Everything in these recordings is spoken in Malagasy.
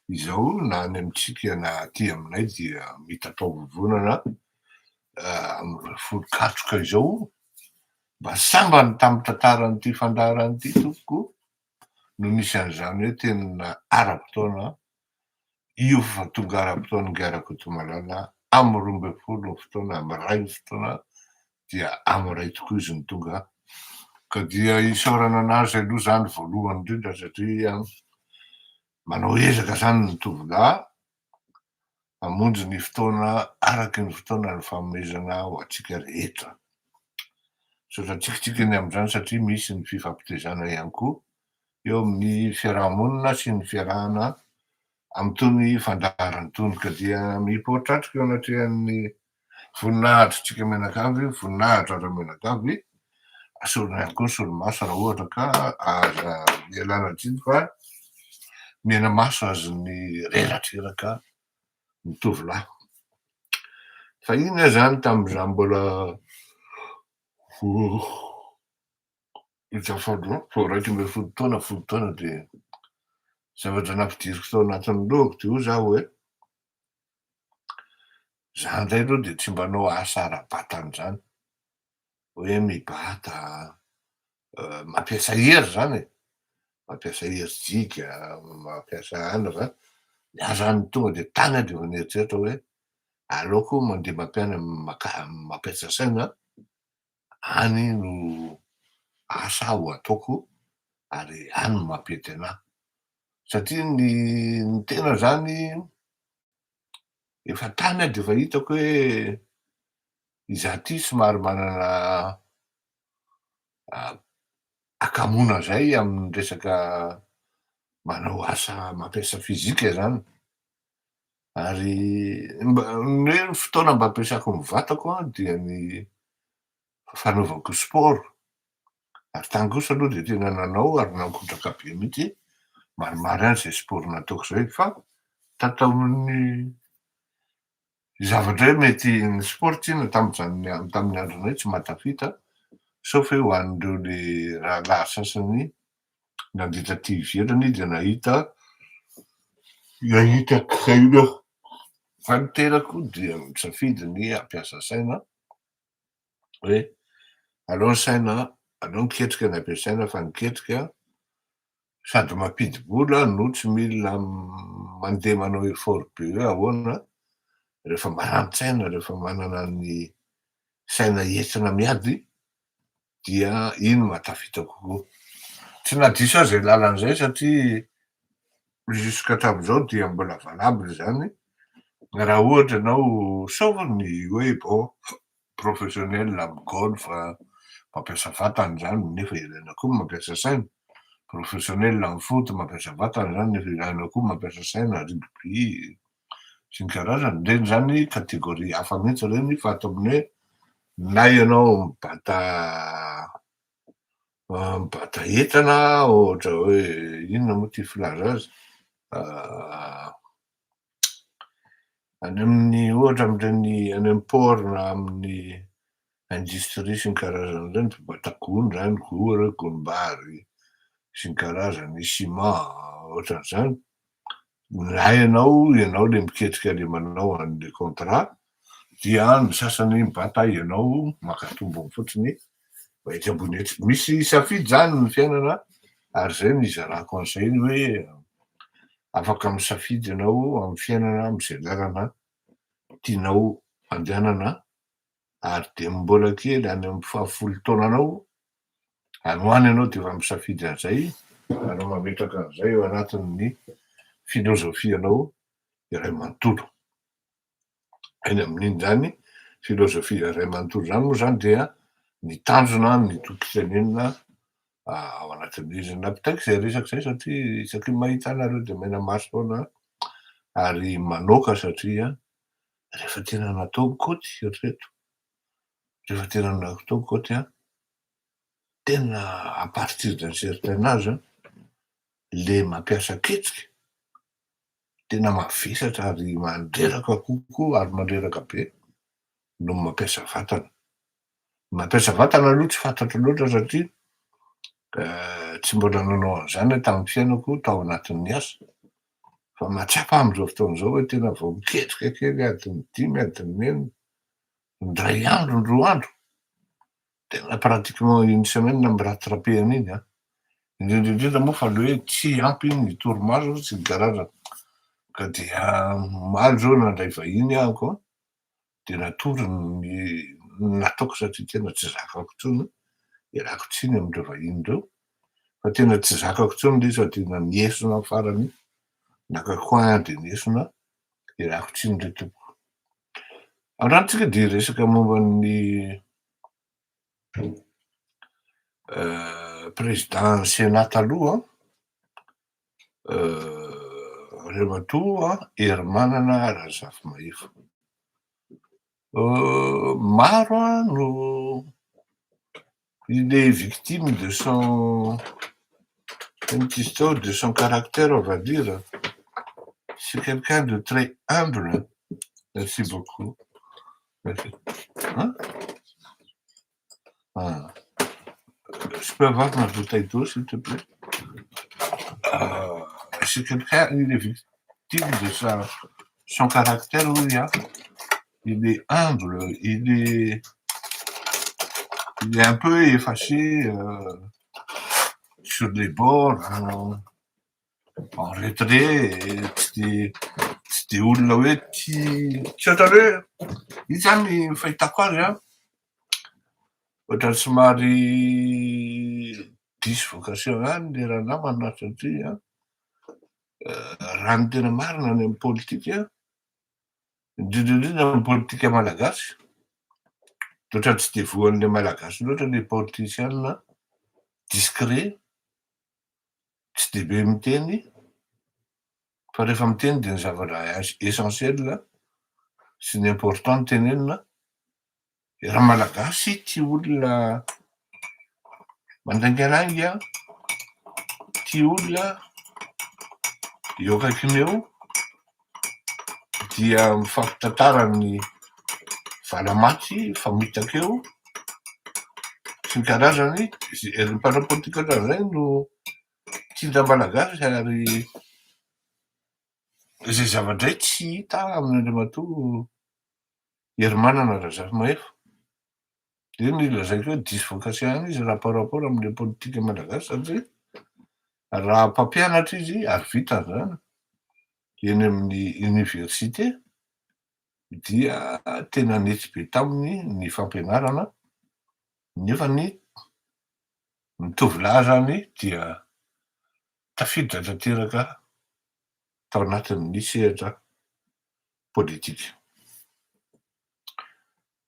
Izao na any amintsika na aty aminay dia mita tao vovonana am'ireo folo katroka izao mba sambany tamin'ny tantaran'ity fandaharan'ity tompoko no nisy an'izany hoe tena ara-potoana io fa tonga ara-potoana ngarako eto Malala amin'ny 12 fotoana amin'ny 1 fotoana dia amin'ny 1 tokoa izy ny tonga ka dia isaorana anazy aloha zany voalohany indrindra satria manao ezaka zany ny tovolahy hamonjy ny fotoana araky ny fotoana ny fanomezana ho antsika rehetra. Saotra tsikitsikiny amin'izany satria misy ny fifampitezana ihany koa eo amin'ny fiarahamonina sy ny fiarahana amin'itony fandaharana itony ka dia mipoatratrika eo anatrehan'ny voninahitrontsika menakavy, voninahitra ara-menakavy, asorina ihany koa ny solomaso raha ohatra ka aza ialana tsiny fa miaina maso azy ny reratreraka ny tovolahy. Fa iny zany tamin'izaho mbola vao 1 folo taona dia zavatra nampidiriko tao anatin'ny lohako teo zaho hoe za indray aloha dia tsy mba hanao asa ara-batana zany hoe mibata mampiasa hery zany e, mampiasa herijika, mampiasa ana fa iah zany tonga dia tany aho dia efa nieritreritra hoe aleoko mandeha mampiasa saina any no asa ho ataoko ary any no mampety anahy satria ny tena zany efa tany aho dia efa hitako hoe izaho ty somary manana akamoana zay amin'ny resaka manao asa mampiasa fizika zany ary ny fotoana mba ampiasako ny vatako dia ny fanaovako sport ary tany kosa aloha dia tena nanao ary nangotraka be mihitsy maromaro any zay sport nataoko zay fa tataon'ny zavatra hoe mety ny sport tsinona tamin'ny andronay tsy mahatafita sauf hoe ho an'ireo le rahalahy sasany nandritra aty ivelany dia nahita kaina fa ny tenako dia misafidy ny hampiasa saina hoe aleo ny saina aleo miketrika ny ampiasaina fa niketrika sady mampidi-bola no tsy mila mandeha manao effort be hoe ahoana rehefa marani-tsaina rehefa manana ny saina entina miady dia iny mahatafita kokoa. Tsy nadiso aho zay lalan'izay satria juska hatramin'izao dia mbola valable zany raha ohatra ianao sauf ny hoe bon professionnel amin'ny golf mampiasa vatana zany nefa ilaina koa ny mampiasa saina, professionnel amin'ny foot mampiasa vatana zany nefa ilaina koa mampiasa saina, rugby sy ny karazany reny zany kategoria hafa mihitsy reny fa ato amin'ny hoe na ianao mibata entana ohatra hoe inona moa ty filaza azy any amin'ny ohatra amin'ireny any amin'ny port na amin'ny industrie sy ny karazany reny mibata gony zany, gony, gonimbary sy ny karazany, ciment ohatran'izany na ianao le miketrika le manao an'le contrat dia ny sasany mibata ianao maka tombony fotsiny ety ambony ety. Misy safidy zany ny fiainana ary zay no izarako an'izay hoe afaka misafidy ianao amin'ny fiainana am'izay lalana tianao andehanana ary de mbola kely any amin'ny 10 taonanao any ho any ianao dia efa misafidy an'izay anao mametraka an'izay eo anatin'ny filozofianao iray manontolo. Eny amin'iny zany filozofia iray manontolo zany moa zany dia ny tanjona ny tokim-pirenena ao anatin'izy. Nampitaiko izay resaka izay satria isaky ny mahita anareo dia maina maso foana ary manoka satria rehefa tena natao ny kaoty eritrereto, rehefa tena natao ny kaoty tena à partir d'un certain âge le mampiasa ketrika tena mavesatra ary mandreraka kokoa ary mandreraka be no mampiasa vatana. Mampiasa vatana aloha tsy fantatro loatra satria tsy mbola nanao an'izany tamin'ny fiainako tao anatin'ny asa Fa mahatsapa am'zao fotoan'izao hoe tena vao miketrika kely adiny 5 adiny 4 ndray andro ny 2 andro. Tena pratiquement une semaine miratirapeana iny a. Indrindrindrindra moa fa le hoe tsy ampy iny ny torimaso sy ny karazany. Ka dia omaly zao nandray vahiny ahako a, de natory ny nataoko satria tena tsy zakako intsony iarako tsiny amindreo vahiny reo. Fa tena tsy zakako intsony le sady naniesona farany, naka coin de niesona iarako tsiny re tompo. Andranotsika de resaka momban'ny président sénat taloha Ramatoa Hermanana Razafimahevo. Maro a no il est victime de son de son caractère, on va dire. C'est quelqu'un de très humble. Merci beaucoup. Merci. Hein? Ah. Je peux avoir ma bouteille d'eau, s'il te plaît? C'est quelqu'un, il est victime de son caractère, oui, hein? Il est humble, il est un peu effacé sur les bords, en retrait, tsy de olona hoe tsy ohatrany hoe izy zany fahitako azy a, ohatrany somary diso vocation any le raha namana satria raha ny tena marina any amin'ny politika, indrindrindrindra amin'ny politika malagasy, de ohatrany tsy de voan'le malagasy loatra le politiciana discret, tsy de be miteny, fa rehefa miteny de ny zavatra essentiel sy ny important no tenenina. Raha malagasy tia olona mandangalangy a, tia olona eo akaikiny eo, dia mifampitantara ny valamaty famitaka eo sy ny karazany. Ny mpanao politika ohatran'izay no tia malagasy ary zay zavadray tsy hita amin'Andriamatoa Hermanana Razafimahevo. De ny lazaiko hoe diso vocation izy raha par rapport am'le politika malagasy satria raha mpampianatra izy ary vitany zany eny amin'ny université dia tena netsy be taminy ny fampianarana, nefa ny tovolahy zany dia tafiditra tanteraka tao anatin'ny sehatra politika.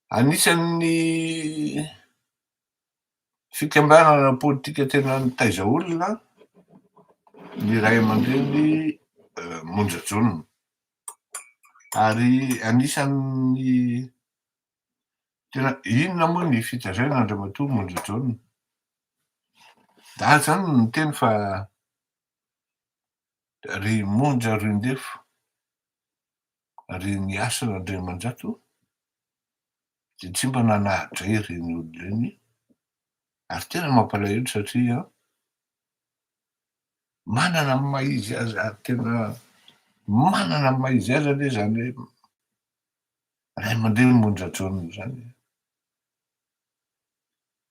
Anisan'ny fikambanana politika tena nitaiza olona ny ray aman-dreny Monjajonona, ary anisan'ny tena inona moa ny fitazain'Andriamatoa Monjajonona. Da zany no miteny fa ry monja roindefo ry niasan'Andriamanjato de tsy mba nanahadray ireny olona ireny, ary tena mampalahelo satria manana ny maha izy azy, ary tena manana ny maha izy azy aloha zany hoe ray aman-dreny Monjajonona zany.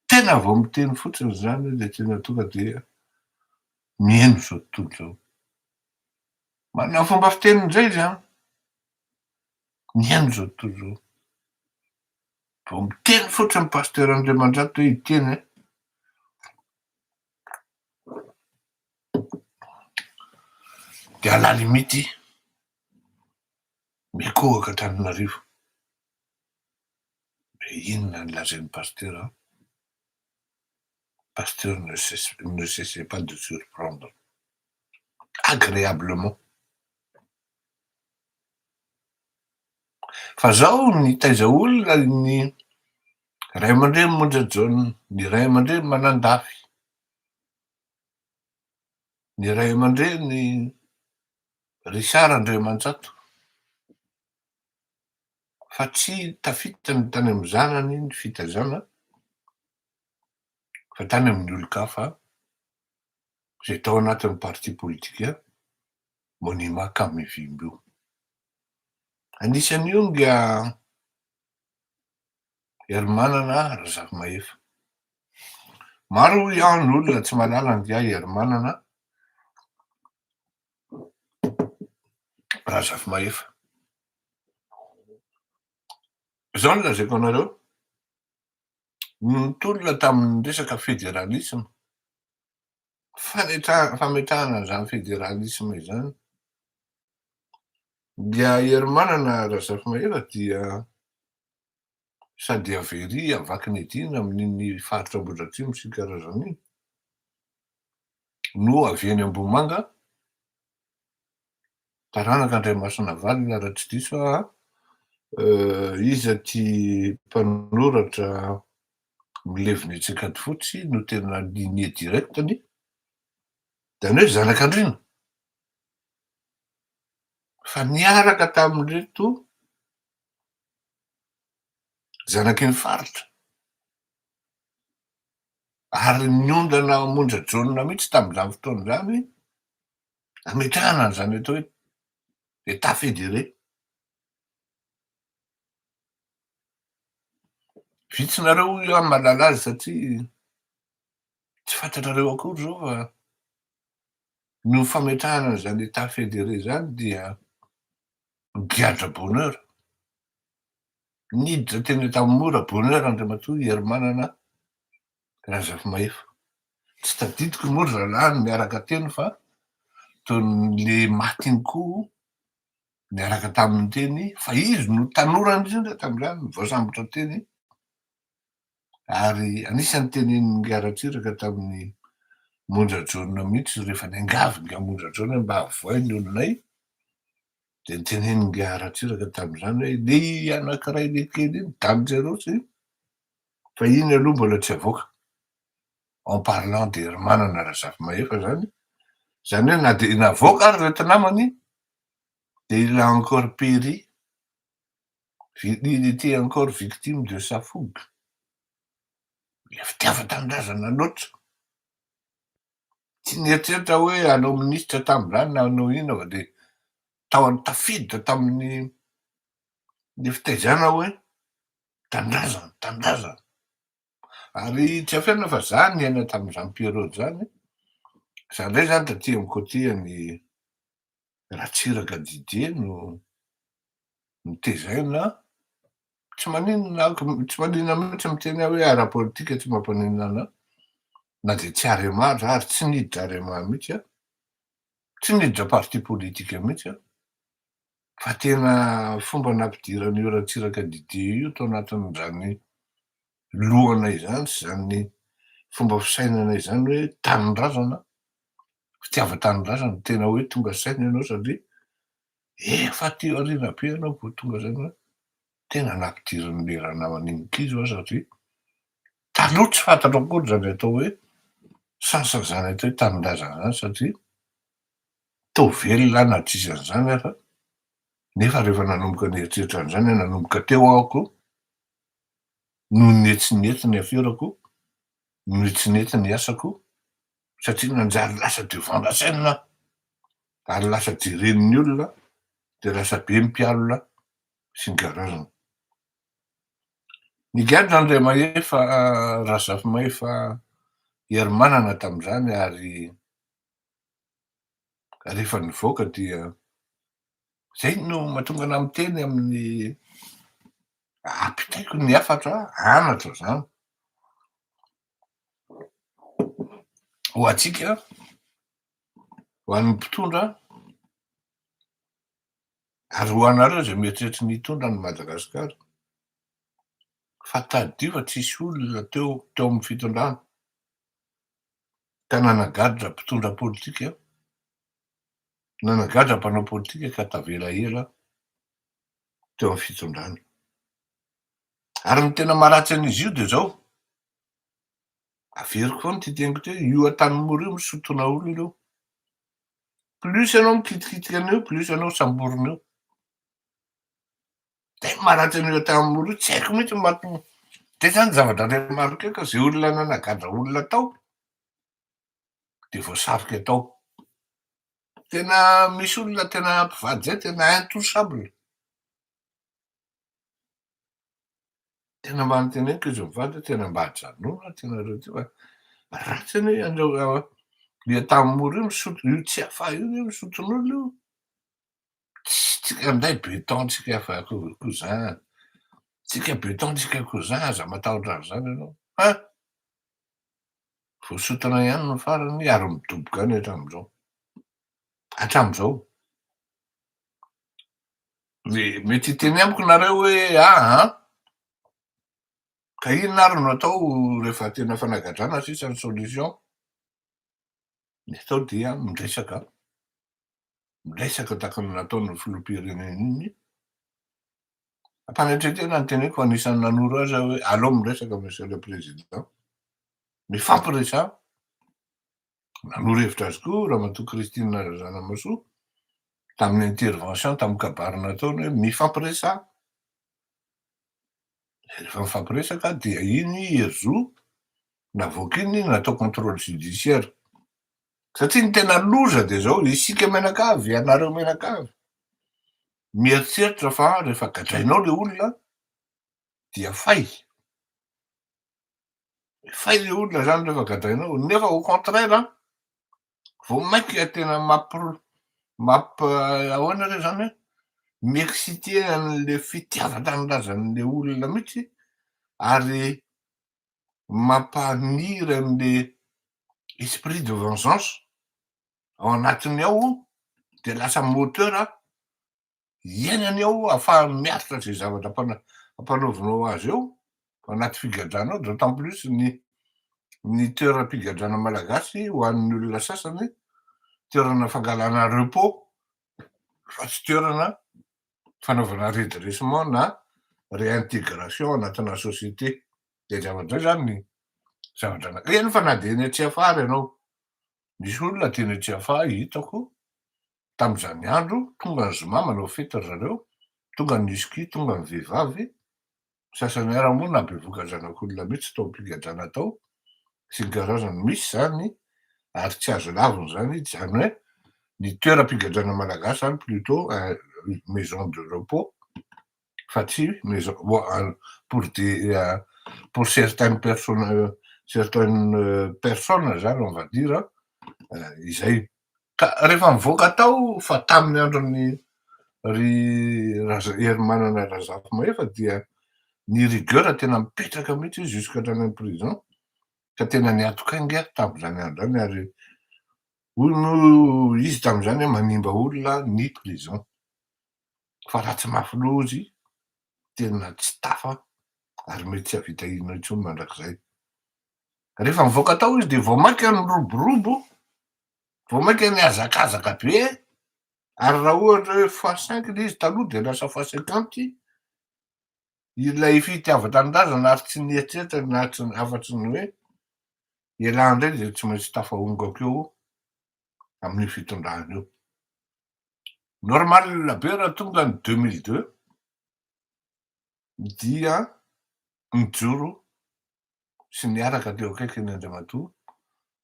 Tena vao miteny fotsiny zany de tena tonga de mihaino zao tontolo zao. Manana fomba fiteniny zay izy a, mihaino zao tontolo zao. Vao miteny fotsiny pasteur Andriamandrato hoe hiteny de à la limite mikohaka Antananarivo. Inona no lazain'ny pasteur a? Pasteur ne cessait pas de surprendre agréablement. Fa zao ny taiza olona ny ray aman-dreny Monjajonona, ny ray aman-dreny Manandafy, ny ray aman-dreny Richard Andriamanjato, fa tsy tafitany tany amin'ny zanany ny fitaizana, fa tany amin'ny olon-kafa zay tao anatin'ny parti politika monima kamivimby io. Anisan'io ngia hery manana razafy mahefa. Maro iaho n'olona tsy mahalala ngia hery manana razafy mahefa. Zao no lazaiko anareo, nitolona tamin'ny resaka fédéralisme, fametrahana zany fédéralisme izany, dia hery manana razafy mahefa dia sady avery avaky ny edina amin'iny faritra Ambohidratrimo sy ny karazany iny, no avy eny Ambohimanga, taranaka Andriamasina Valina raha tsy diso aho, iza ty mpanoratra mileviny etsekady fotsy no tena ligne directany, zany hoe zanak'Andriana. Fa niaraka tamin'reto zanaky ny faritra, ary niondana monja jaune mihitsy tamin'izany fotoana zany, ametrahana an'izany atao hoe état fédéré. Vitsinareo io mahalala azy satria tsy fantatrareo akory zao fa no fametrahana an'izany état fédéré zany dia giadra bonheur. Niditra teny tamin'ny mora bonheur Andriamatoa hery manana razafy mahefa. Tsy tadidiko moa ry zalahy niaraka teny fa toin'le matiny koa niaraka taminy teny, fa izy no tanorany indrindra tamin'izany, voasambotra teny, ary anisan'ny tenen'ny Ngaratsiraka tamin'ny monja jaune mihitsy rehefa niangavy nga monja jaune mba havoay ny olonay, de nitenen'ny Ngaratsiraka tamin'izany hoe le anankiray le kely iny Danjerosy, fa iny aloha mbola tsy avoaka, en parlant de hery manana razafy mahefa zany, zany hoe na de navoaka ary reto namany, de il a encore péri, il était encore victime de sa fougue. Le fitiava-tanindrazana loatra. Tsy nieritseritra hoe hanao minisitra tamin'izany na hanao ina fa de tafiditra tamin'ny le fitaizana hoe tanindrazana. Ary tsy afiana fa zany niaina tamin'izany période zany, za ndray zany taty amin'ny côté-any Ratsiraka Didier no nitezaina, tsy maninona mihitsy miteny aho hoe ara-politika tsy mampaninona anahy, na de tsy Arema za ary tsy niditra Arema mihitsy aho, tsy niditra parti politika mihitsy aho, fa tena fomba nampidiran'io Ratsiraka Didier io tao anatin'izany lohanay zany sy zany fomba fisainana izany hoe tanindrazana, fitiava-tanindrazana, tena hoe tonga saina ianao satria efa ty aoriana be ianao vao tonga saina hoe tena nampidiran'le raha naman'iny kizy aho satria taloha tsy fantatro akory zany atao hoe sasa zany atao hoe tanindrazana zany satria tao velona na tsisy an'izany aho fa nefa rehefa nanomboka nieritreritra an'izany aho, nanomboka teo ahako no nietsinety ny aferako, nietsinety ny asako, satria nanjary lasa devant la scène aho, ary lasa jeren'ny olona, de lasa be mpialona sy ny karazany. Nigadra andray mahefa razafy mahefa hery manana tamin'izany, ary rehefa nivoaka dia zay no mahatonga anahy miteny amin'ny apitaiko ny hafatra, anatra zany. Ho antsika, ho an'ny mpitondra, ary ho anareo zay mieritreritra ny hitondra ny Madagasikara, fa tadio fa tsisy olona teo amin'ny fitondrana ka nanagadra mpitondra politika, nanagadra mpanao politika ka tavela ela teo amin'ny fitondrana. Ary ny tena maharatsy an'izy io de zao, averiko foana ty teniko teo, io an-tanimoro io misotona olona io. Plus ianao mikitikitika an'io, plus ianao samborina eo. De maharatsy an'io an-tanimoro io, tsy haiko mihitsy mahatonga, de zany zavatra ray marika ka zay olona nanagadra olona tao de voasarika tao. Tena misy olona tena mpivady zay tena intouchable. Tena manonteny henoko izy mivady tena mba hajanona tianareo ty fa ratsy anie andreo ia tamin'mora io misotro io tsy afa io misotron'olona io. Tsika minday beton tsika fa cousin. Tsika beton tsika cousin aza matahotra an'izany ianao. Ha! Voasotona ihany no farany ary midoboka any hatramin'izao. Hatramin'izao. Mety hiteny amiko nareo hoe aha, ka inona ary no atao rehefa tena fanagadrana sisa ny solution? Ny atao dia miresaka tahaka ny nataon'ny filoham-pirenena iny. Ampanetretena ny teneniko anisan'ny nanoro azy hoe aleo miresaka monsieur le président. Mifampiresaha. Nanoro hevitra azy koa ramatoa Christine Zanamasoa tamin'ny intervention tamin'ny kabary nataony hoe mifampiresaha. Rehefa mifampiresaka dia iny herio navoaka iny natao contrôle judiciaire. Satria ny tena loza dia zao isika menakavy, ianareo menakavy. Mieritreritra fa rehefa gadrainao le olona dia fay. Fay le olona zany rehefa gadrainao, nefa au contraire vao mainka tena ahoana re zany hoe mi-exciter an'le fitiavan-tanindrazan'le olona mihitsy ary mampaniry an'le esprit de vengeance ao anatiny ao de lasa moteur iainany ao ahafahany miaritra zay zavatra ampanaovinao azy eo anaty figadrana ao, d'autant plus ny toeram-pigadrana malagasy ho an'ny olona sasany toerana fangalana repos fa tsy toerana fanaovana redressement na réintégration anatina société. De zavatra zany ny zavatra eny fa na de eny Atsiafa ary ianao, misy olona teny Atsiafa hitako tamin'izany andro tonga ny zoma manao fety ry zareo, tonga ny whisky, tonga ny vehivavy, sasany ara moa nabevoaka zanak'olona mihitsy tao am-pigadrana tao sy ny karazany misy zany ary tsy azo laviny zany zany hoe ny toeram-pigadrana malagasy zany plutôt maison de repos fa tsy maison pour certaines personnes zany on va dire izay. Ka rehefa mivoaka tao fa tamin'ny andron'ny ry Hermanana Razafimahefa dia ny rigueur tena mipetraka mihitsy izy jusqu'à hatrany amin'ny prison ka tena niatokainga tamin'izany andro zany ary hoy no izy tamin'izany hoe manimba olona ny prison fa raha tsy mafy lozy tena tsy tafa ary mety tsy havita inona intsony mandrakizay. Rehefa mivoaka tao izy de vao mainka ny roborobo, vao mainka ny hazakazaka be ary raha ohatra hoe x5 le izy taloha de lasa x50 ilay fitiavan-tanindrazana ary tsy nieritreritany na tsy afatsy ny hoe ialany indray de tsy maintsy tafahongako eo amin'ny fitondrany eo. Normal be raha tonga ny 2002 dia nijoro sy niaraka teo akaiky ny Andriamatoa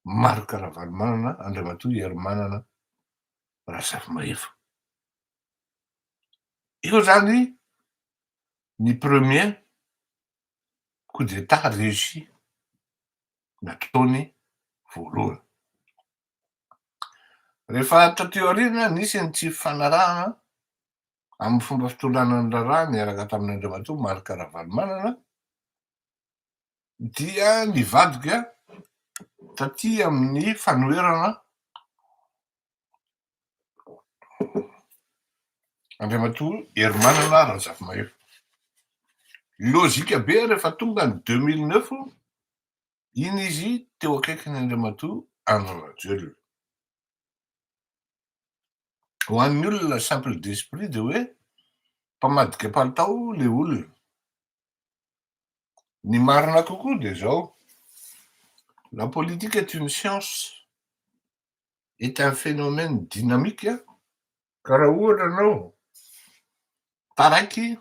Marc Ravalomanana, Andriamatoa Hermanana Razafimahefa. Io zany ny premier coup d'état réussi nataony voalohany. Rehefa taty aoriana nisy ny tsy fifanarahana amin'ny fomba fitondrana ny raharaha niaraka tamin'ny Andriamatoa Marc Ravalomanana dia nivadika taty amin'ny fanoherana Andriamatoa Hermanana Razafimahefa. Lôzika be rehefa tonga ny 2009 iny izy teo akaiky ny Andriamatoa Andry Rajoelina. Ho an'ny olona simple d'esprit de hoe mpamadika palitao le olona. Ny marina kokoa de zao, la politique est une science, est un phénomène dynamique ka raha ohatra anao taraiky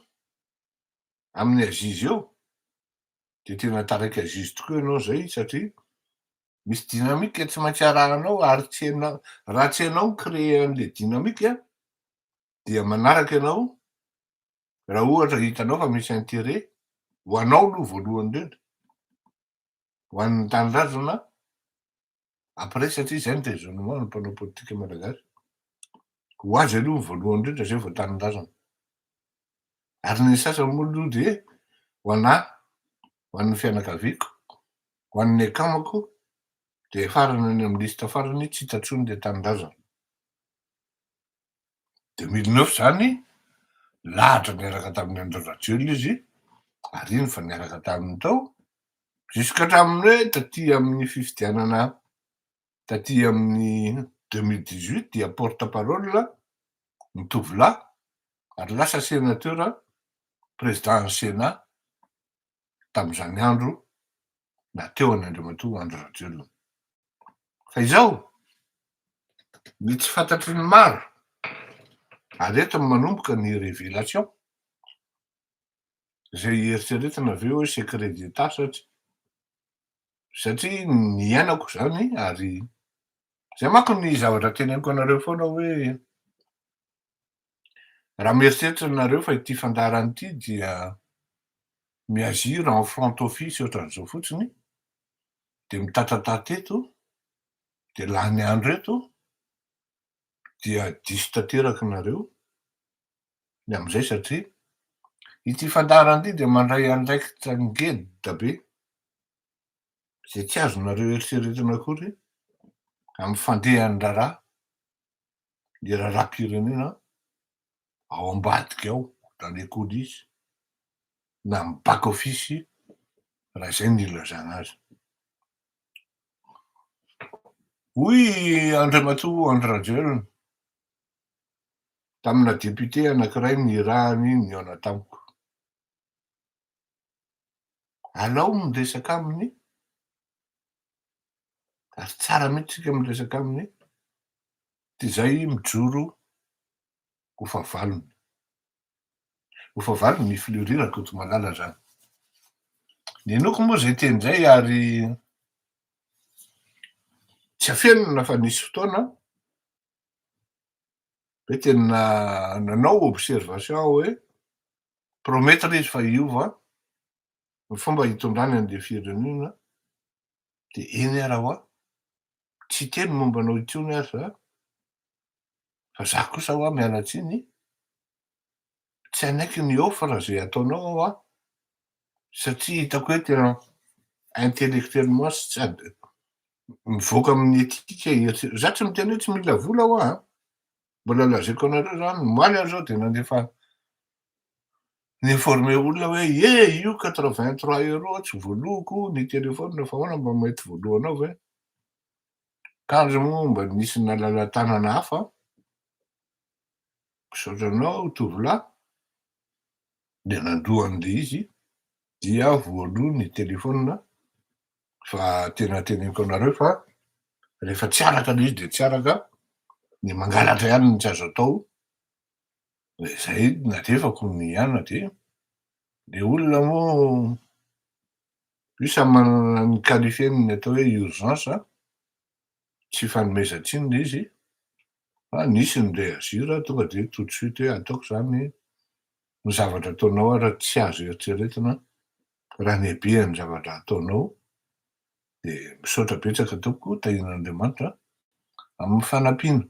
amin'ny azizy eo de tena taraiky azizy tokoa ianao zay satria misy dinamika tsy maintsy arahanao ary tsy hainao raha tsy hainao micréer an'le dinamika dia manaraka ianao raha ohatra hitanao fa misy intérêt ho anao aloha voalohany indrindra ho an'ny tanindrazana après satria zay ny raisonnement ny mpanao politika malagasy ho azy aloha ny voalohany indrindra zay vao tanindrazana ary ny sasany moa de ho anahy ho an'ny fianakaviako ho an'ny akamako de farany any amin'ny lista farany tsy hitantsony le tanindrazana 2009 zany lahatra niaraka tamin'ny André Rajoelina izy ary iny fa niaraka taminy tao jusk'hatramin'ny hoe taty amin'ny fifidianana taty amin'ny 2018 dia porte-parole ny tovolahy ary lasa sénateur président Sénat tamin'izany andro na teo any Andriamatoa André Rajoelina fa izao ny tsy fantatry ny maro ary eto manomboka ny révélation zay eritreretina aveo hoe secret d'état satria ny iainako zany ary zay manko ny zavatra teneniko anareo foana hoe raha mieritreritra nareo fa ity fandarana ity dia miazir en front office ohatran'izao fotsiny de mitatataty eto de lany andro eto dia diso tanteraky nareo ny am'izay satria ity fandarana ity de mandray andraikitra ngeda be zay tsy azonareo eritreretina akory amin'ny fandehany raharaha le raharaham-pirenena ao ambadika ao dans les coulisses na amin'ny back office raha zay ny ilazana azy hoy Andriamatoa André Rajoelina tamina député anankiray nirahany niona tamiko alao miresaka aminy ary tsara mihitsy tsika miresaka aminy ty zay mijoro ho favalony ny fleurir akoto malala zany nenoko moa zay teny zay ary tsy afenina fa nisy fotoana hoe tena nanao observation hoe promettre izy fa iova ny fomba hitondrany an'le firenena de eny ara hoa tsy teny mombanao itsony ary fa za kosa hoa mialatsiny tsy anaiky ny offre zay ataonao ao satria hitako hoe tena intellectuellement sy sady mivoaka amin'ny etika za tsy miteny hoe tsy mila vola hoa mbola lazaiko anareo zany maly ary zao de nandefa niinforme olona hoe io 83 € tsy voaloko ny telefona fa hoana mba mety voalohanao ve kandro moa mba nisy nalala tanana hafa misaotranao tovolahy de nandohan'le izy dia voaloha ny telefona fa tena teneniko anareo fa rehefa tsy araka le izy de tsy araka ny mangalatra ihany ny tsy azo atao de zay nalefako ny iana de le olona moa io samy manana ny qualifieny ny atao hoe urgence tsy fanomezantsiny le izy fa nisy ny réagir tonga de tout de suite hoe ataoko zany ny zavatra ataonao raha tsy azo eritreretina raha ny habeany zavatra ataonao de misaotra betsaka ataoko tahin'Andriamanitra amin'ny fanampiana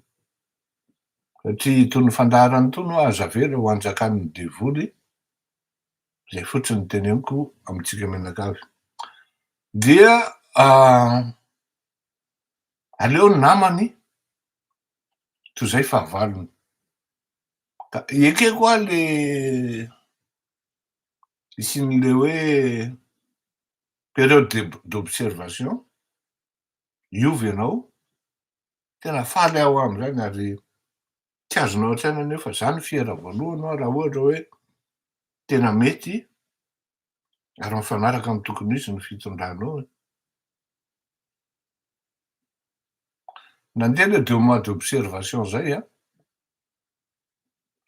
satria itony fandarany tony aza avela ho anjakan'ny devoly zay fotsiny teneniko amitsika menakavy dia aleo namany toy zay fahavalony ka ekeko a le isin'le hoe période d'observation iovy ianao tena faly aho am'zany ary tsy azonao an-tsaina nefa zany fiera voalohany raha ohatra hoe tena mety ary mifanaraka amy tokony izy ny fitondranao nandeha le 2 mois d'observation zay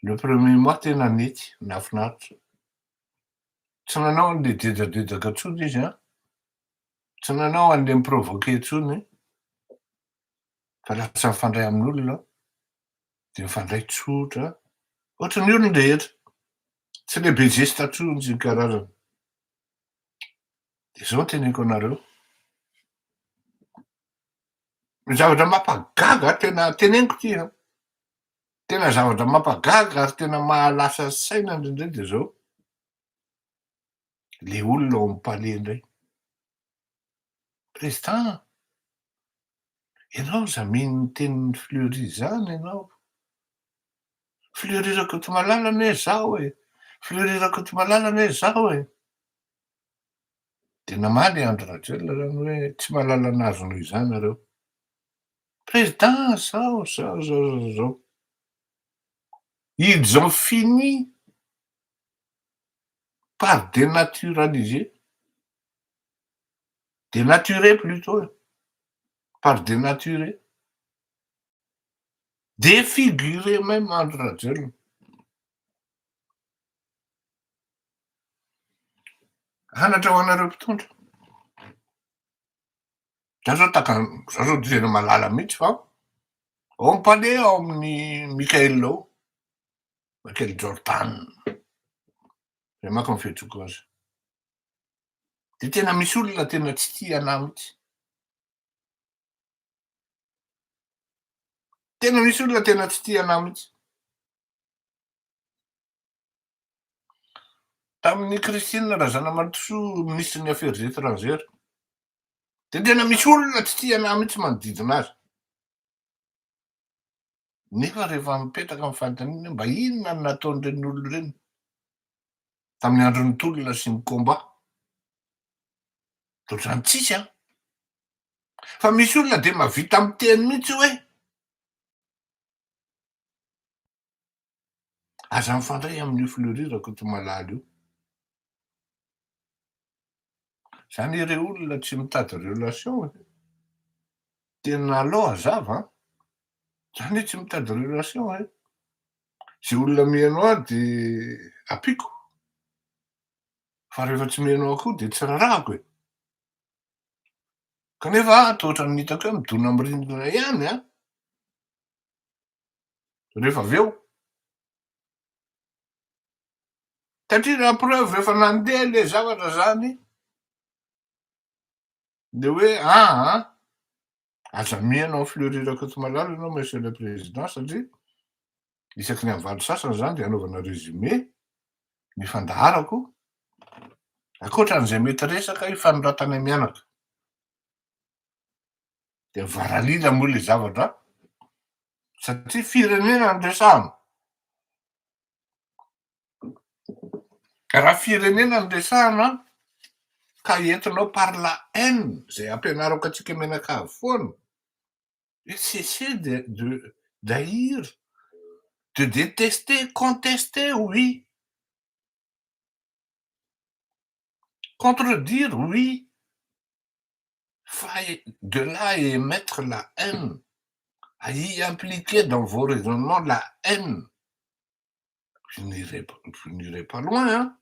le premier mois tena nety nahafinaritra tsy nanao an'le dedadedaka atsony izy Tsy nanao an'le miprovoquer intsony fa lasa mifandray amin'olona de mifandray tsotra ohatran'ny olon-drehetra tsy lehibe zesta intsony sy ny karazany de zao teneniko anareo ny zavatra mampagaga tena teneniko ty a tena zavatra mampagaga ary tena mahalasa saina indraindray de zao le olona ao am'palais indray président ianao zamin'ny tenin'ny Fleury zany ianao Fleury Rakotomalala e zao e Fleury Rakotomalala e zao e de namaly Andry Rajoelina zany hoe tsy mahalala anazy noho izany nareo président zao ils ont fini par dénaturaliser dénaturer plutôt par dénaturer défigurer même Andry Rajoelina anadrahoanareo mpitondra za zao za zao tena malala mihitsy fa ao am-palais ao amin'ny Michael ao Michael Jordan zay manko ny fihetsoko azy de tena misy olona tena tsy tia anahy mihitsy tena misy olona tena tsy tia anahy mihitsy tamin'ny Christine Razanamatosoa ministre ny affaires étrangères de tena misy olona tsy tia anahy mihitsy manodidina azy nefa rehefa mipetraka amin'ny fanontaniana mba inona no nataon'ireny olona ireny tamin'ny andron'ny tolona sy ny combat ohatrany tsisy a fa misy olona de mahavita miteny mihitsy hoe aza mifandray amin'io Fleury Rakotomalala io zany ireo olona tsy mitady relation tena aloha zava zany hoe tsy mitady relation zay olona mihaino ahy de ampiko fa rehefa tsy mihaino ahy koa de tsy rarahako kanefa toa ohatran'ny hitako hoe midona am'rindrina ihany a rehefa avy eo satria raha preuve efa nandeha le zavatra zany de hoe aza mihaino amin'ny Fleury Rakotomalala ianao monsieur le président satria isaky ny am'valo sasany zany de anaovana résumé ny fandaharako ankoatran'izay mety resaka ifanoratana mianaka de varalila moa le zavatra satria firenena no resahana raha firenena no resahana ka entinao par la haine zay ampianarako atsika menakavy foana cesser d'haïr de détester contester oui contredire oui de là à émettre la haine à y impliquer dans vos raisonnements la haine je n'irai pas loin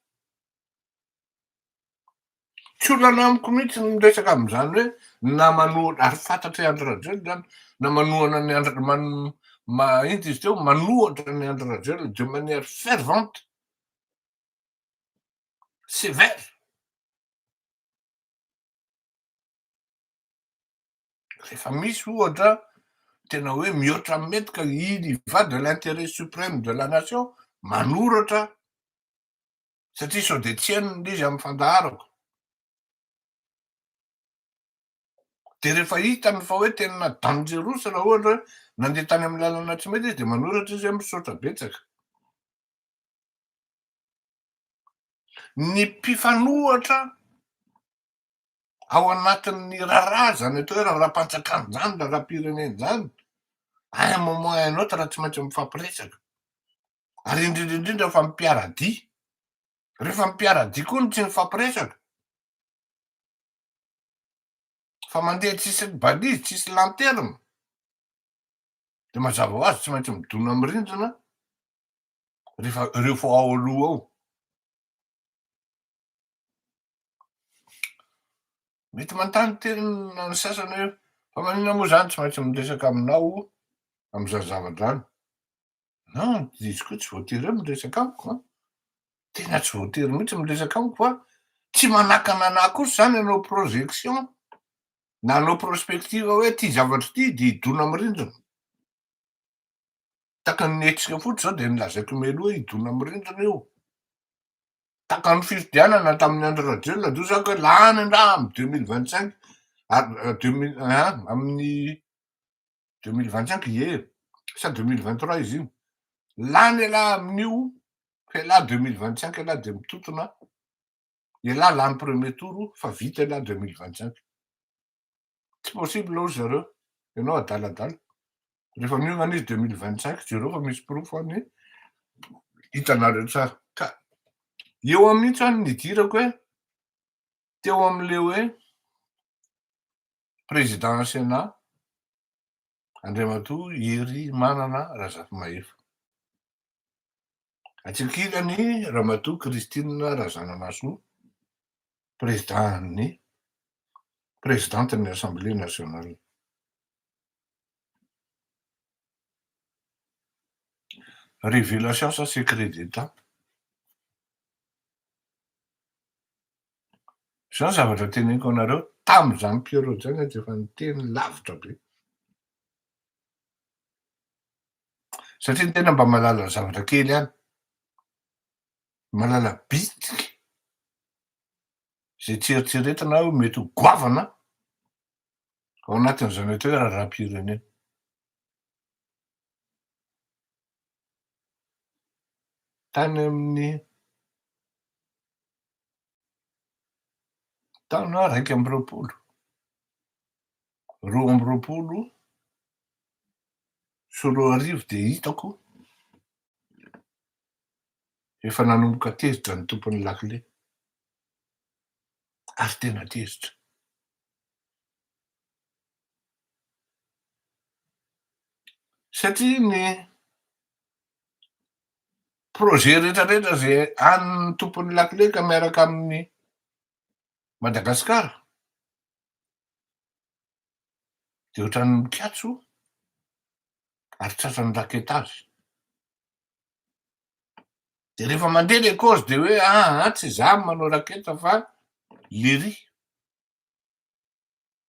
tsy olana amiko mihitsy ny resaka am'izany hoe namanoana ary fantatry Andry Rajoelina zany namanoana ny ino izy teo manohatra ny Andry Rajoelina de manière fervente sévère rehefa misy ohatra tena hoe mihoatra mety ka il y va de l'intérêt suprême de la nation manoratra satria sao de tsy hainona izy amin'ny fandaharako de rehefa hitany fa hoe tena dangereux raha ohatra hoe nandeha tany amin'ny lalana tsy mety izy de manoratra izy misaotra betsaka ny mpifanohatra ao anatin'ny raharaha zany atao hoe raharam-panjakana zany raharam-pirenena zany à un moment un autre raha tsy maintsy mifampiresaka ary indrindrindrindra fa mipiaradia rehefa mipiaradia koa no tsy mifampiresaka fa mandeha tsisy balizy tsisy lanterne de mazava ho azy tsy maintsy midona am'rindrina rehefa rehefa ao aloha ao Mety manontany tena ny sasany hoe fa maninona moa zany tsy maintsy miresaka aminao am'zany zavatra zany. Non, izy koa tsy voatery hoe miresaka amiko a, tena tsy voatery mihitsy miresaka amiko fa tsy manakana anahy kosa zany hanao projection na hanao prospective hoe ty zavatra ty de idona am'rindrina. Taka ny hetsika fotsy zao de nilazaiko mialoha hoe idona am'rindrina io. Taka ny fifidianana tamin'ny andro radio ladoa zako hoe lany andraha amy 2025 amin'ny 2025 ie, sa 2023 izy io. Lany alahy amin'io, fialahy 2025 alahy de mitotona, ialahy lany premier tour fa vita alahy 2025. Tsy possible hozy zareo, ianao adaladala. Rehefa miomana izy 2025 jereo fa misy profo any hitanareo tsara. Ka eo amin'itsy any nidirako hoe teo am'le hoe président Sénat Andriamatoa Hery Manana Razafimahefo. Atsikilany Ramatoa Christine Razanamahasoa, présidenten'ny Assemblée nationale. Révélation sa secret d'État. Zao zavatra teneniko anareo tam'zany période zany de efa niteny lavitra be. Satria ny tena mba mahalala zavatra kely ihany, mahalala bitiky zay tsy eritreretina hoe mety ho goavana ao anatin'zany atao hoe raharaham-pirenena. Tany amin'ny taona 2020, 2020 sy 2020 de hitako efa nanomboka tezitra ny tompon'ny lakile, ary tena tezitra. Satria ny projet rehetrarehetra zay an'ny tompon'ny lakile ka miaraka amin'ny Madagasikara de ohatran'ny mikatso ary tratran'ny raketazy. De rehefa mandeha le cause de hoe tsy za manao raketa fa Lery.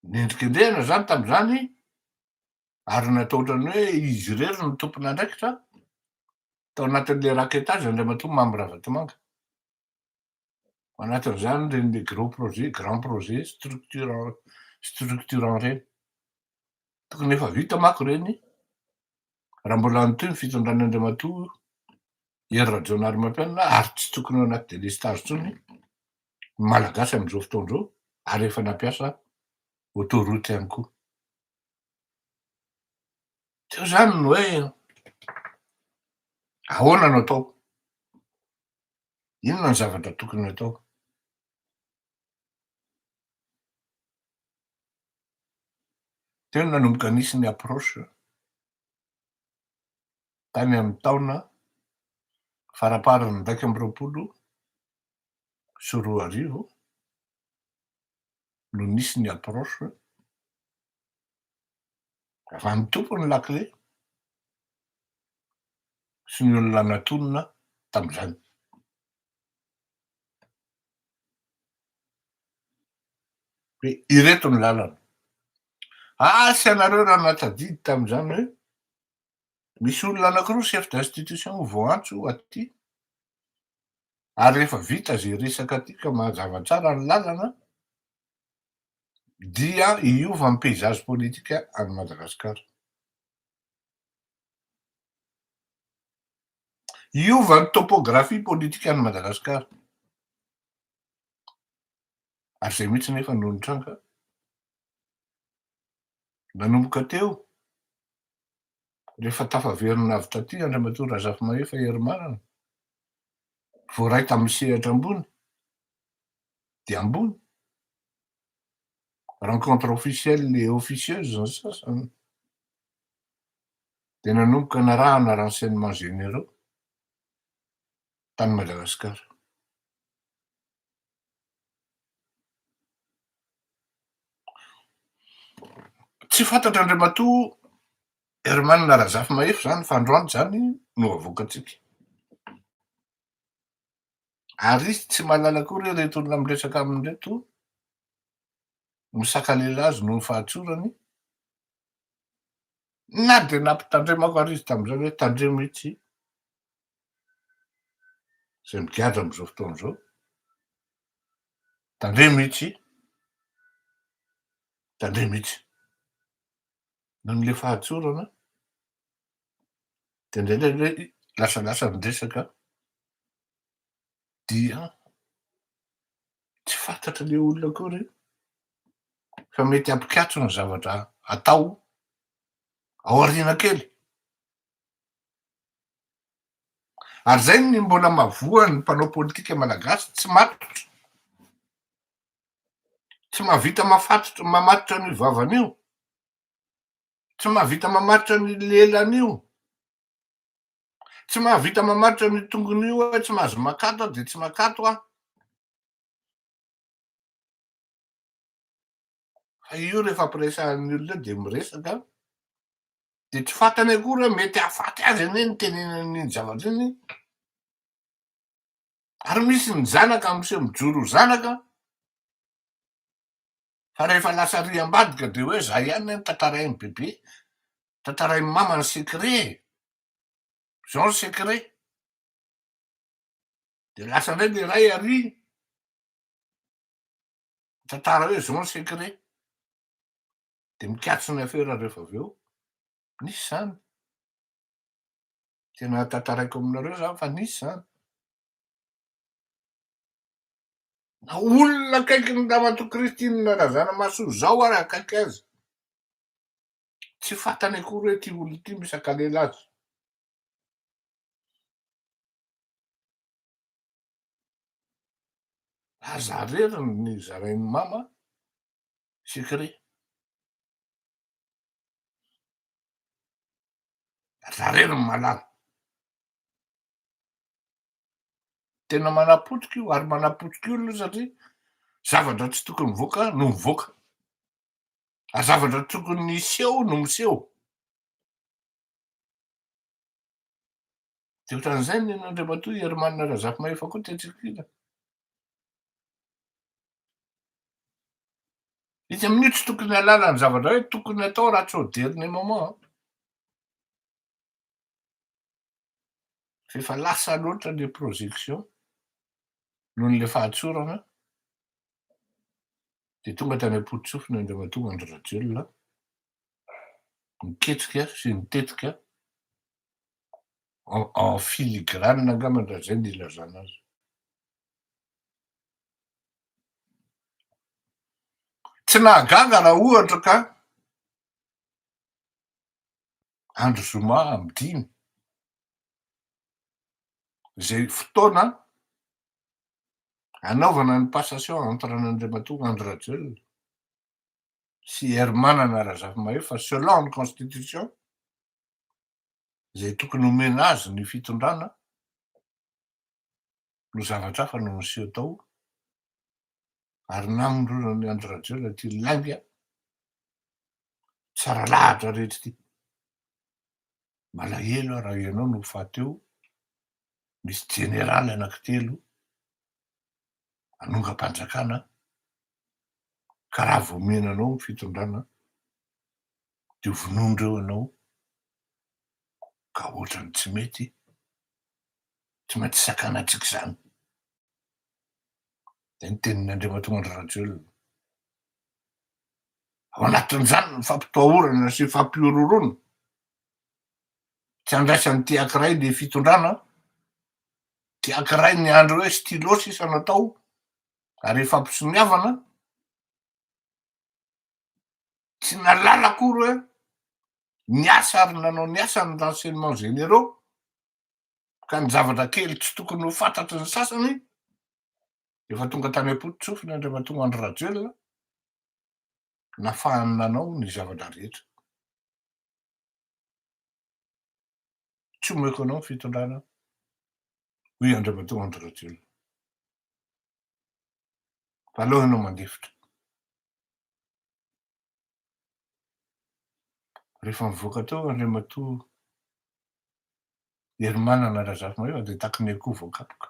Nendrikendrehana zany tam'zany ary natao ohatrany hoe izy rery no tompon'andraikitra tao anatin'le raketazy Andriamatoa Mamy Ravatomanga. Anatin'zany reny le grand projet structurant reny. Tokony efa vita manko reny raha mbola anotoy ny fitondrany Andriamatoa Hery Rajaonarimampianina ary tsy tokony ao anaty délestage intsony ny malagasy am'zao fotoandreo ary efa nampiasa autoroute ihany koa. Teo zany ny hoe ahoana no atao? Inona ny zavatra tokony atao? Teo nanomboka nisy ny approche tany amin'ny taona faraparan'ny 2020 sy 2020 no nisy ny approche avy amin'ny tompon'ny lakile sy ny olona natonona tam'zany. Hoe ireto ny lalana. Sy anareo raha natadidy tam'zany hoe misy olona anankiroa chef d'institution vao antso aty ary rehefa vita zay resaka ty ka mazava tsara ny lalana dia hiova ny paysage politika any Madagasikara. Hiova ny topographie politika any Madagasikara. Ary zay mihitsy nefa no nitranga nanomboka teo rehefa tafaverina avy taty Andriamatoa Razafimahefo Hery Manana voaray tamin'ny sehatra ambony de ambony rencontre officielle et officieuse ny sasany de nanomboka narahana renseignements généraux tany Madagasikara. Tsy fantatr'Andriamatoa Hermanina Razafimahefy zany fa androany zany no avoakantsika. Ary izy tsy mahalala akory reto olona miresaka aminy reto misaka lehilahy azy noho ny fahatsorany, na de nampitandremako ary izy tamin'izao hoe tandremo mihitsy zay migadra am'izao fotoana zao, tandremo mihitsy, tandremo mihitsy noho n'le fahatsorana de ndraindray lasalasa miresaka dia tsy fantatra le olona akory fa mety ampikatso ny zavatra atao ao aoriana kely. Ary zay ny mbola mavoa ny mpanao politika malagasy tsy matotra, tsy mahavita mamatotra ny vavan'io, tsy mahavita mamatotra ny lelan'io, tsy mahavita mamatotra ny tongon'io hoe tsy mahazo makato de tsy makato a. Fa io rehefa ampiresahan'ny olona de miresaka de tsy fantany akory hoe mety hahafaty azy anie ny tenenan'iny zavatra iny, ary misy ny zanaka am'se mijoro ho zanaka fa rehefa lasa riam-badika de hoe za ihany ny tantarainy bebe, tantarainy mamany secret, zao ny secret, de lasa indray le ray ary tantara hoe zao ny secret de mikatso ny afera rehefa avy eo. Nisy zany, tena tantaraiko aminareo zany fa nisy zany. Na olona akaiky ny Ramatoa Kristina Razanamahasoa zao ary akaiky azy, tsy fantany akory hoe ty olona ty misaka lehilahy azy. Aza reriny ny zarainy mama secret, aza reriny malala. Tena manapotika io ary manapotika olona satria zavatra tsy tokony mivoaka no mivoaka, ary zavatra tokony miseho no miseho. De ohatran'izay ny Andriamatoa Hermanina Razafimahefy koa tetsikila. Izy amin'io tsy tokony halala ny zavatra hoe tokony atao raha tsy au dernier moment. Fefa lasa loatra le projection nohon'le fahatsorana de tonga tany am-potitsofiny Andriamatoa Andry Rajoelina miketrika sy mitetika en filigrane angambany raha zay no ilazana azy. Tsy nahagaga raha ohatra ka Andro Zoma midiny zay fotoana anaovana ny passation entre an'Andriamatoa Andry Rajoelina sy Hermanana Razafimahefy fa selon ny constitution zay tokony omena azy ny fitondrana no zavatra hafa no miseho tao, ary namondronany Andry Rajoelina ty lainga tsara lahatra rehetra ty. Malahelo raha ianao no fahateo misy jeneraly anankitelo anonga-panjakana ka raha voamenanao ny fitondrana de vonondreo anao ka ohatrany tsy mety, tsy maintsy sakanatsika zany. Zay ny tenin'Andriamatoa Andry Rajoelina. Ao anatin'izany ny fampitohorana sy fampiororona, tsy andraisany ty ankiray le fitondrana, ty ankiray ny andro hoe stylo sisa natao ary ifampisoniavana, tsy nalala akory hoe ny asa ary nanao ny asa ny renseignements généraux ka ny zavatra kely tsy tokony ho fantatry ny sasany efa tonga tany am-potitsofiny Andriamatoa Andry Rajoelina nafahany nanao ny zavatra rehetra. Tsy omeko anao ny fitondrana hoy Andriamatoa Andry Rajoelina fa aleo ianao mandefitra. Rehefa mivoaka tao Andriamatoa ery manana Razafimariva de taky ny akoho voakapoka.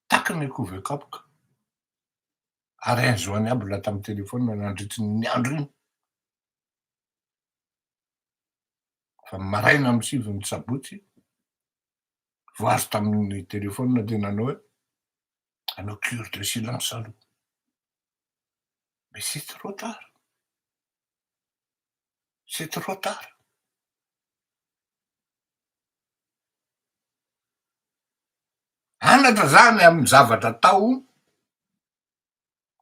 Taky ny akoho voakapoka. Ary Anjoany aby la tamin'ny telefaonina nandritry ny andro iny. Fa maraina amy 7 sabotsy vao azo tamin'ny telefaonina de nanao hoe anao cure de silence aloha. Mais c'est trop tard. C'est trop tard. Anatra zany amy zavatra atao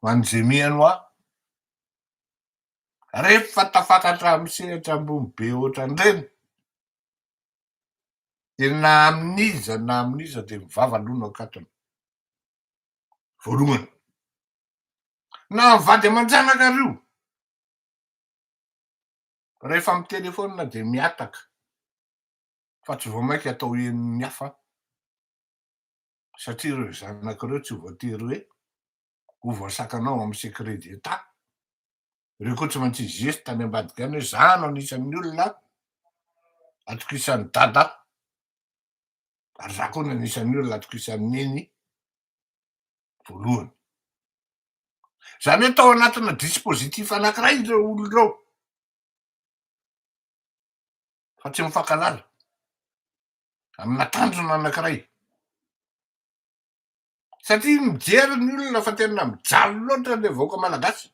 ho an'zay mihaino aho. Rehefa tafakatra amy sehatra ambony be ohatran'ireny de na amin'iza de mivava aloha no akatony. Voalohany. Na mivady aman-janaka rio. Rehefa amy telefaonina de miataka. Fa tsy vao mainka atao henon'ny hafa. Satria reo zanakireo tsy voatery hoe ho voasakanao amy secret d'etat. Reo koa tsy maintsy hijery tany ambadika any hoe za no anisan'ny olona atokisan'ny dada ary za koa no anisan'ny olona atokisan'ny neny voalohany. Zany hoe tao anatina dispositif anankiray reo olo reo fa tsy mifankalala amina tanjona anankiray. Satria mijery ny olona fa tena mijaly loatra le vahoaka malagasy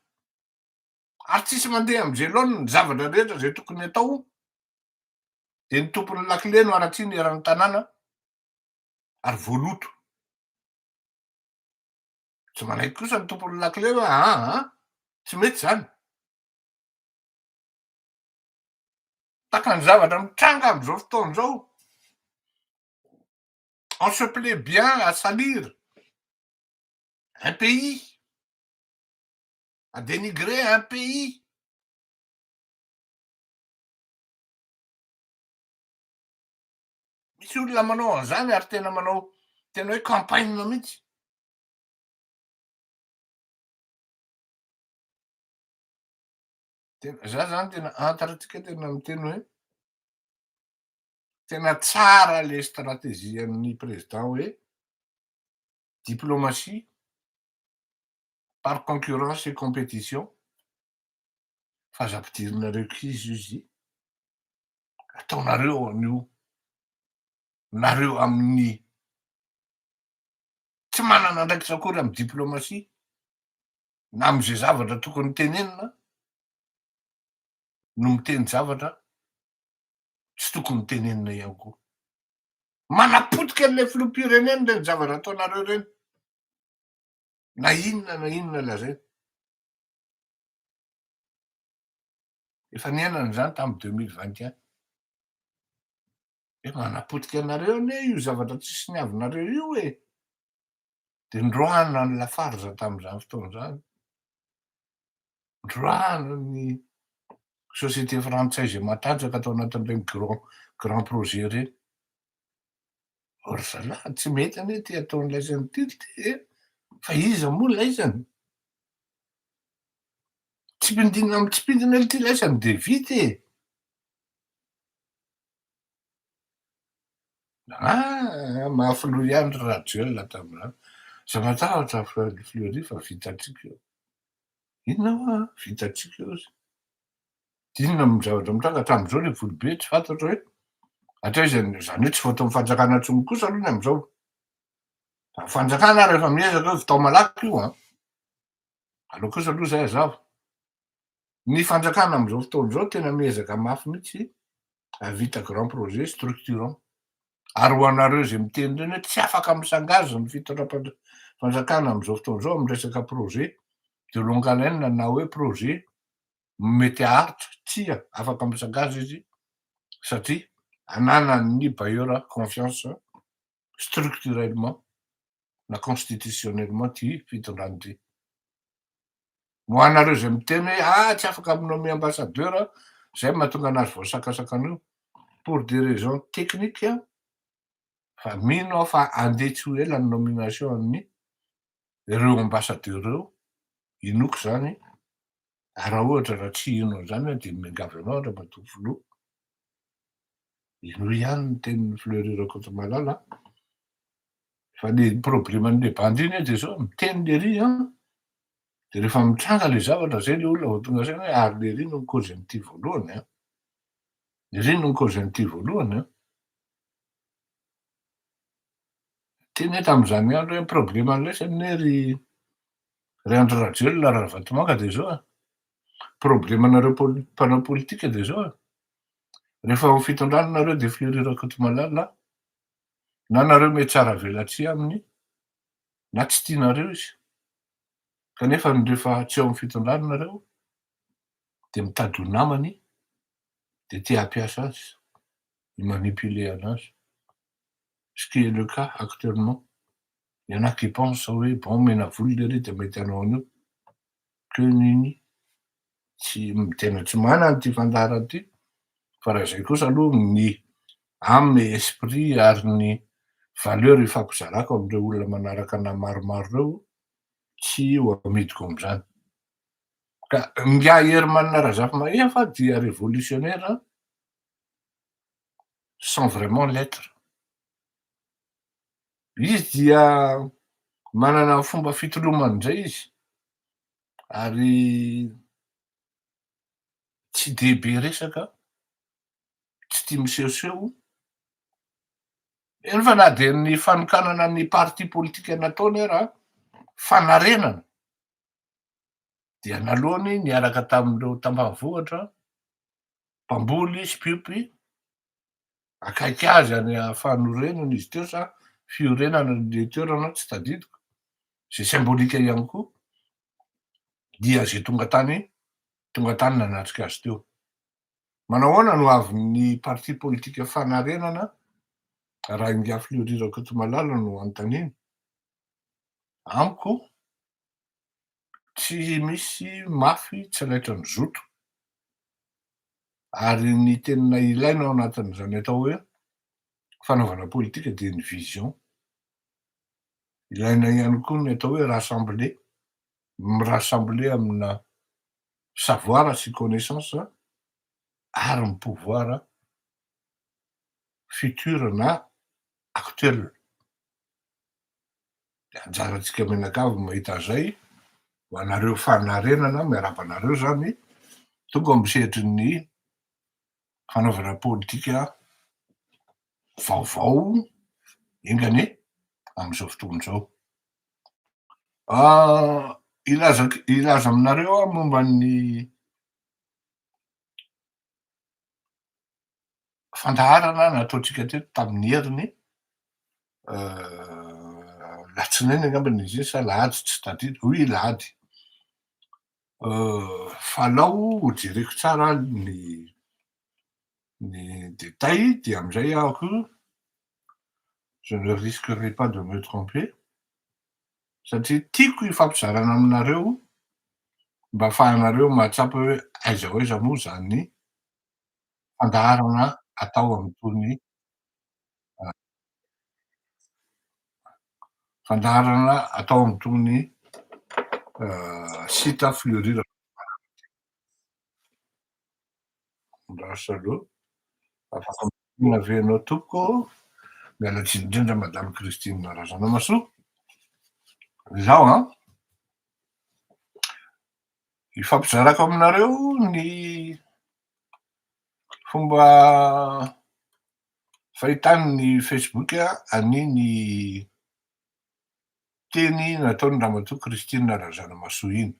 ary tsisy mandeha am'zay laoniny ny zavatra rehetra zay tokony atao de ny tompon'ny lakile no aratsiny eran'ny tanàna ary voaloto. Tsy manaiky kosa ny tompon'ny lakile hoe tsy mety zany. Taka ny zavatra mitranga am'zao fotoan'izao. On se plaît bien à salir un pays, à dénigrer un pays. Misy olona manao an'zany ary tena manao tena hoe campagne mihitsy. Za zany tena antaratsika tena miteny hoe tena tsara le stratégien'ny président hoe diplomatie par concurrence et compétition. Fa aza ampidirinareo kizy izy ataonareo an'io nareo amin'ny tsy manana andraikitra akory amy diplomatie na am'zay zavatra tokony tenenina no miteny zavatra tsy tokony tenenina ihany koa. Manapotika an'le filoham-pirenena reny zavatra ataonareo reny. Na inona lazaina. Efa niainana zany tamy 2021. Hoe manapotika anareo anie io zavatra tsisy niavinareo io e. De ndroana ny Lafarge tam'zany fotoana zany. Ndroana ny société française matanjaka atao anatin'ireny grand projet reny. Or zalahy tsy mety anie ty ataon'laizany ty fa iza moa laizany? Tsy mpidinina amy tsy mpidina ity laizany de vita e. Mahafiloha ihany ry Rajoelina tam'zany. Za matahotra Fleury fa vitatsika io. Inona moa vitatsika io. Inona amy zavatra mitranga hatram'izao le volobe tsy fantatra hoe atao zany hoe tsy voatao fanjakana intsony kosa aloha am'izao. Fanjakana rehefa miezaka hoe vitao malaky io aleo kosa aloha zay azava. Ny fanjakana am'izao fotoan'izao tena miezaka mafy mihitsy havita grand projet structurant. Ary ho anareo zay miteny reny hoe tsy afaka misangazo ny fitondram-panjakana am'izao fotoan'izao amy resaka projet de longue haleine na hoe projet mety haharitra, tsia afaka misangazo izy satria ananany bailleur confiance structurellement na constitutionnellement ty fitondrany ty. Ho anareo zay miteny hoe tsy afaka minome ambassadeur zay mahatonga anazy voasakasakana io pour des raisons techniques fa mino aho fa andeha tsy ho ela ny nomination an'ny ireo ambassadeur reo inoko zany Raha ohatra raha tsy inona zany hoe de miangavy anao raha matovo loha. Ino ihany no tenin'ny Fleury Rakotomalala. Fa le probleman'le bandy iny de zao miteny le ry de rehefa mitranga le zavatra zay le olona vao tonga ansaina hoe ary le ry no nikaozy an'ity voalohany le ry no nikaozy an'ity voalohany teny hoe tam'zany andro hoe problema an'lesany ry Andry Rajoelina raha Vatomanga de zao problemanareo mpanao politika de zao rehefa ho fitondrananareo de Fleury Rakotomalala na nareo mety tsara velatria aminy na tsy tianareo izy kanefa rehefa tsy eo amin'ny fitondrananareo de mitady ho namany de tia hampiasa azy imanipuler anazy. Ce qui est le cas actuellement. Il y en a qui pensent hoe bon mena voly le ry de mety hanao an'io que nenny tsy tena tsy manana ty fandarana ty fa raha zay kosa aloha ny amy esprit ary ny valeur ifampizarako am'ireo olona manaraka anahy maromaro reo tsy ho amidiko am'zany. Ka nga Herman Razafimahea fa dia révolutionnaire sans vraiment l'être. Izy dia manana fomba fitolomany zay izy ary tsy de be resaka tsy tia misehoseho eny fa na de ny fanokanana ny parti politika nataony ara fanarenana dia nalohany niaraka tamindreo tambanivohitra mpamboly spiompy akaiky azy any fanorenana izy teo sa fiorenana le toerana tsy tadidiko zay symbolika ihany koa dia zay tonga tany nanatrika azy teo. Manao ahoana no avy ny parti politika fanarenana raha inga Fleury Rakotomalala no anontaniny amiko tsy misy mafy tsy raitra ny zoto ary ny tena ilaina ao anatin'izany atao hoe fanaovana politika de ny vision ilaina ihany koa ny atao hoe mirassembler amina savoir sy connaissance ary ny pouvoir futur na actuel. De anjarantsika menakavy mahita zay ho anareo fanarenana miarabanareo zany tonga misehatry ny fanaovana politika vaovao engany am'izao fotoan'izao. Ilaza aminareo momba ny fandaharana nataontsika teto tamin'ny heriny latsinainy angambany izy iny sa lahady tsy tadidiko oy lahady falao ho jereko tsara ny détail de am'izay ahako je ne risquerai pas de me tromper satria tiako ifampizarana aminareo mba ahafahanareo mahatsapa hoe aiza ho aiza moa zany fandaharana atao am'tony fandaharana atao am'tony sita Fleury Rakotomalala aloha afaka mino aveanao tompoko miala tsiny indrindra madamo Christine Razanamahasoa zaho ifampizarako aminareo ny fomba fahitan'ny Facebook aniny teny nataony ramatoa Christine Razanamahasoa iny.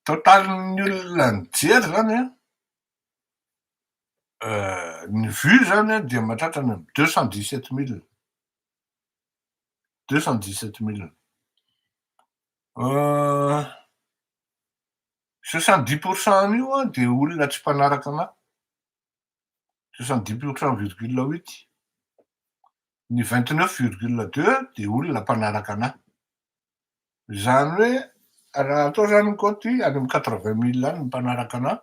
Totalin'ny olona nijery zany ny vue zany dia mahatratrany amy 217 000 70% an'io de olona tsy mpanaraka anahy 70,8 ny 29,2 de olona mpanaraka anahy zany hoe raha atao zany koty any amy 80 000 any ny mpanaraka anahy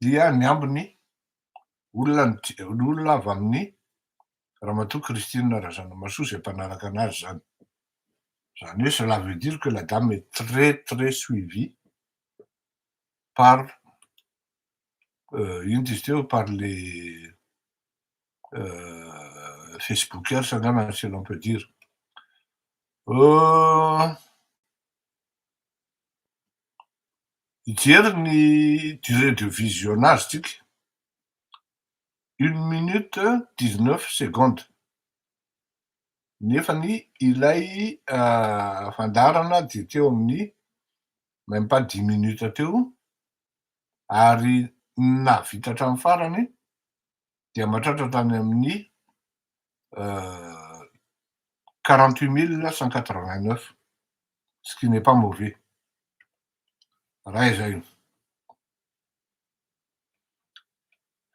dia ny ambiny olona avy amin'ny ramatoa Christine Razanamahasoa zay mpanaraka anazy zany Cela veut dire que la dame est très, très suivie par, par les Facebookers, si l'on peut dire. Hier ny durée de visionnage 1 minute 19 secondes. Nefany ilay fandarana dia teo amin'ny même pas 10 minutes teo, ary navita hatramin'ny farany dia mahatratra tany amin'ny 48 189, ce qui n'est pas mauvais. Raha izay.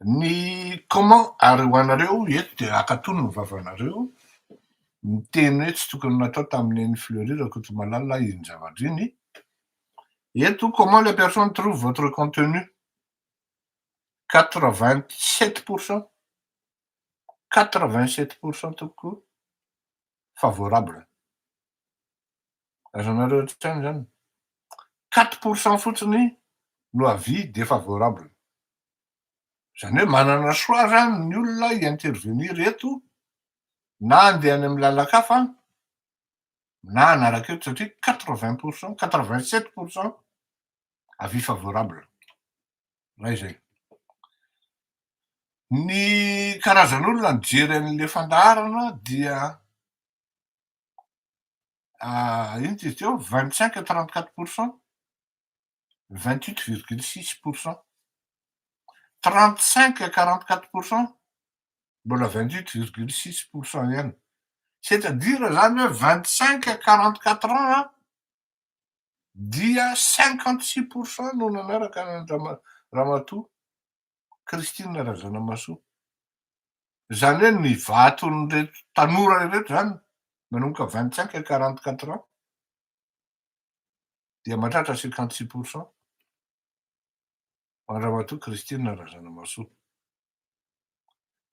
Ny comment ary ho anareo eto dia akatono ny vavanareo miteny hoe tsy tokony natao tamin'ny eny Fleury Rakotomalala iny zavatra iny. Eto, comment les personnes trouvent votre contenu? 87%. 87% tokoa favorable. Azonareo ohatrany zany. 4% fotsiny no avis défavorable. Zany hoe manana choix zany ny olona intervenir eto na andeha any amin'ny lalakafa na anaraka eto satria 80%, 87% avis favorable. Raha izay. Ny karazan'olona nijery an'le fandaharana dia ino izy teo 25 à 34%, 28,6%, 35 à 44%, mbola 28,6% ihany. C'est-à-dire zany hoe 25 à 44 ans dia 56% no nanaraka ny Ramatoa Christine Razanamahasoa. Zany hoe ny vaton'reto tanora reto zany manomboka 25 à 44 ans dia mahatratra 56% ho Ramatoa Christine Razanamahasoa.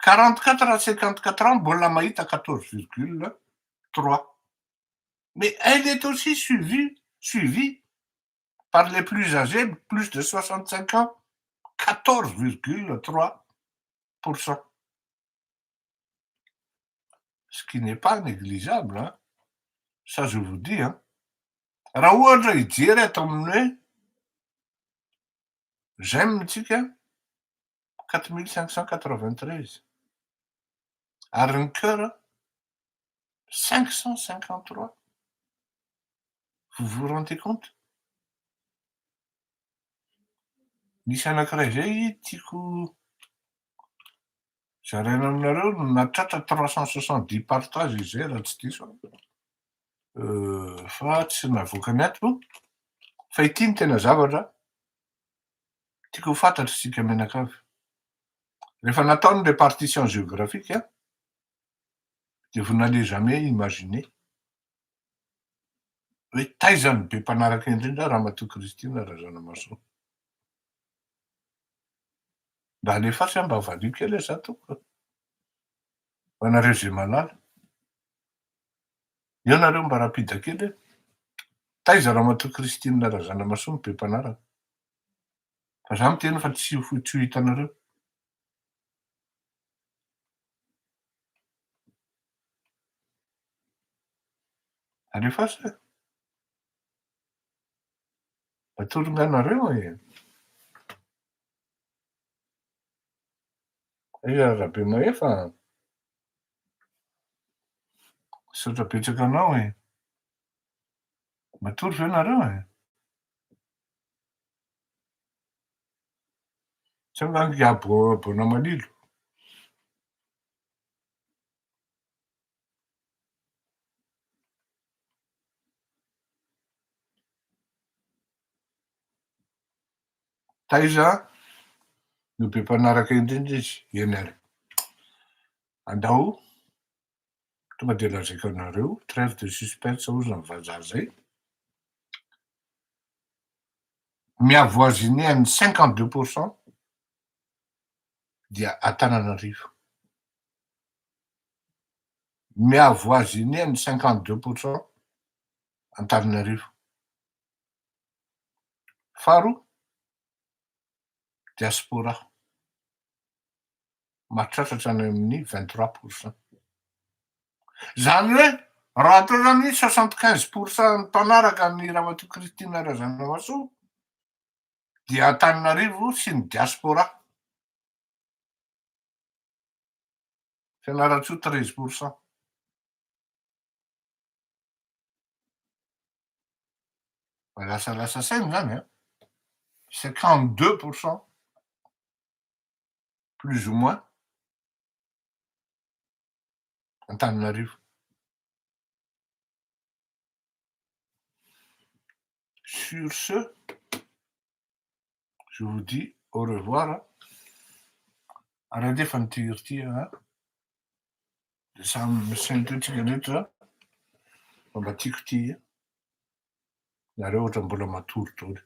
44 à 54 ans mbola mahita 14,3. Mais elle est aussi suivie par les plus âgés, plus de 65 ans, 14,3%. Ce qui n'est pas négligeable, hein. Ça je vous dis. Hein. Raha ohatra hijery ato amin'ny hoe j'aime tsika 4593 ary ny cœur 553. Vous vous rendez compte? Misy anankiray zay tiako zaraina aminareo nahatratra 370 partage izay raha tsy diso. Fa tsy navoaka ny ato. Fa ity ny tena zavatra tiako ho fantatra isika mianakavy. Rehefa natao ny répartition géographique, dia vous n'allez jamais imaginer hoe taiza ny be mpanaraka indrindra Ramatoa Christine Razanamahasoa. Mba alefatsy mba valia kely za toko. Ho anareo zay malala. Eo nareo mba rapida kely. Taiza Ramatoa Christine Razanamahasoa ny be mpanaraka. Fa za miteny fa tsy ho hitanareo. Alefatsy e. Atorona anareo e. Aiza rabe maefa. Misaotra betsaka anao e. Matory ve nareo e? Tsy angangy abona malilo. Taiza no be mpanaraka indrindra izy, eny ary. Andao tonga de lazaiko anareo, trêve de suspense ozy ny vazaha zay. Miavoisiné ny 52% dia Antananarivo. Miavoisiné ny 52% Antananarivo. Faharoa, diaspora. Mahatratra any amin'ny 23%. Zany hoe raha atao zany 75% ny mpanaraka ny Ramatoa Kristina Razanavasoa dia Antananarivo sy ny diaspora. Fianaratsoa 13%. Lasa sainy zany a. 52%, plus ou moins, Antananarivo. Sur ce, je vous dis au revoir. Arrandefa ny ity de samy misaintsika rehetra mba tiako ty nareo ohatra mbola matory daholo.